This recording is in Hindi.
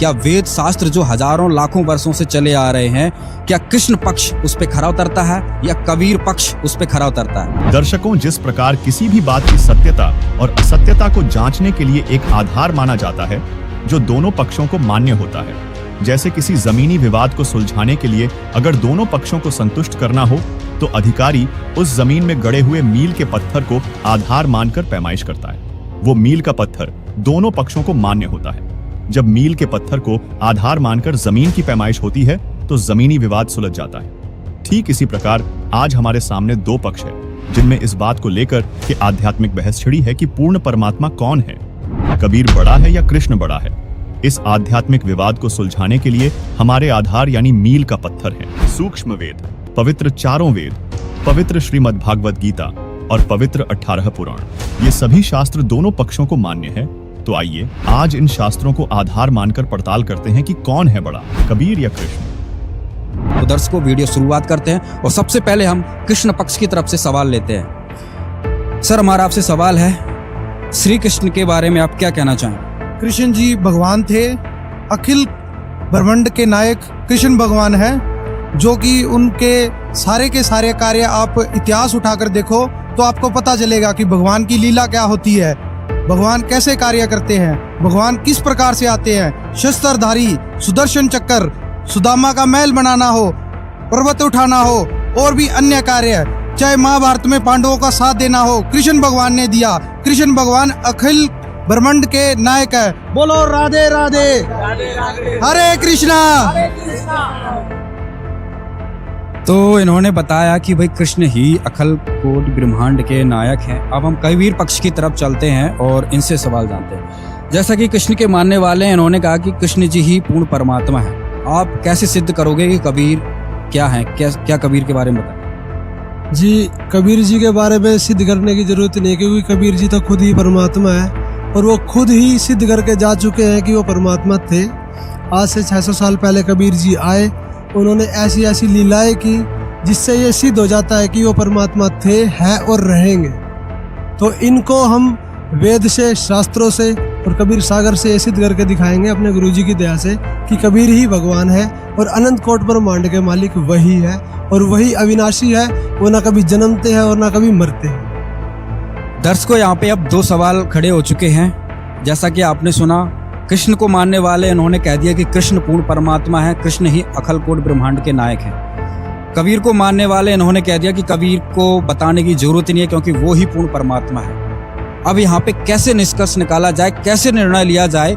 क्या वेद शास्त्र जो हजारों लाखों वर्षों से चले आ रहे हैं, क्या कृष्ण पक्ष उस पे खरा उतरता है या कबीर पक्ष उस पे खरा उतरता है? दर्शकों, जिस प्रकार किसी भी बात की सत्यता और असत्यता को जांचने के लिए एक आधार माना जाता है जो दोनों पक्षों को मान्य होता है, जैसे किसी जमीनी विवाद को सुलझाने के लिए अगर दोनों पक्षों को संतुष्ट करना हो तो अधिकारी उस जमीन में गड़े हुए मील के पत्थर को आधार मानकर पैमाइश करता है। वो मील का पत्थर दोनों पक्षों को मान्य होता है। जब मील के पत्थर को आधार मानकर जमीन की पैमाइश होती है तो जमीनी विवाद सुलझ जाता है। ठीक इसी प्रकार आज हमारे सामने दो पक्ष है जिनमें इस बात को लेकर कि आध्यात्मिक बहस छिड़ी है कि पूर्ण परमात्मा कौन है, कबीर बड़ा है या कृष्ण बड़ा है। इस आध्यात्मिक विवाद को सुलझाने के लिए हमारे आधार यानी मील का पत्थर है सूक्ष्म वेद, पवित्र चारों वेद, पवित्र श्रीमद् भागवत गीता और पवित्र 18 पुराण। ये सभी शास्त्र दोनों पक्षों को मान्य है। तो आइए आज इन शास्त्रों को आधार मानकर पड़ताल करते हैं कि कौन है बड़ा, कबीर या कृष्ण। तो दर्शकों, वीडियो शुरुआत करते हैं और सबसे पहले हम कृष्ण पक्ष की तरफ से सवाल लेते हैं। सर, हमारा आपसे सवाल है, श्री कृष्ण के बारे में आप क्या कहना चाहेंगे? कृष्ण जी भगवान थे, अखिल ब्रह्मांड के नायक कृष्ण भगवान है, जो कि उनके सारे के सारे कार्य आप इतिहास उठाकर देखो तो आपको पता चलेगा कि भगवान की लीला क्या होती है, भगवान कैसे कार्य करते हैं, भगवान किस प्रकार से आते हैं। शस्त्रधारी, सुदर्शन चक्र, सुदामा का महल बनाना हो, पर्वत उठाना हो और भी अन्य कार्य, चाहे महाभारत में पांडवों का साथ देना हो, कृष्ण भगवान ने दिया। कृष्ण भगवान अखिल ब्रह्मांड के नायक है। बोलो राधे राधे, हरे कृष्णा। तो इन्होंने बताया कि भाई कृष्ण ही अखिल कोटि ब्रह्मांड के नायक हैं। अब हम कबीर पक्ष की तरफ चलते हैं और इनसे सवाल जानते हैं। जैसा कि कृष्ण के मानने वाले हैं, इन्होंने कहा कि कृष्ण जी ही पूर्ण परमात्मा है। आप कैसे सिद्ध करोगे कि कबीर क्या है? क्या कबीर के बारे में बताएं? जी, कबीर जी के बारे में सिद्ध करने की जरूरत नहीं, क्योंकि कबीर जी तो खुद ही परमात्मा है और वो खुद ही सिद्ध करके जा चुके हैं कि वो परमात्मा थे। आज से 600 साल पहले कबीर जी आए, उन्होंने ऐसी ऐसी लीलाएं की जिससे ये सिद्ध हो जाता है कि वो परमात्मा थे, हैं और रहेंगे। तो इनको हम वेद से, शास्त्रों से और कबीर सागर से ये सिद्ध करके दिखाएंगे अपने गुरुजी की दया से कि कबीर ही भगवान है और अनंत कोट ब्रह्मांड के मालिक वही है और वही अविनाशी है। वो ना कभी जन्मते हैं और ना कभी मरते हैं। दर्शकों, यहाँ पे अब दो सवाल खड़े हो चुके हैं। जैसा कि आपने सुना, कृष्ण को मानने वाले इन्होंने कह दिया कि कृष्ण पूर्ण परमात्मा है, कृष्ण ही अखिल कोटि ब्रह्मांड के नायक हैं। कबीर को मानने वाले इन्होंने कह दिया कि कबीर को बताने की जरूरत नहीं है क्योंकि वो ही पूर्ण परमात्मा है। अब यहाँ पे कैसे निष्कर्ष निकाला जाए, कैसे निर्णय लिया जाए?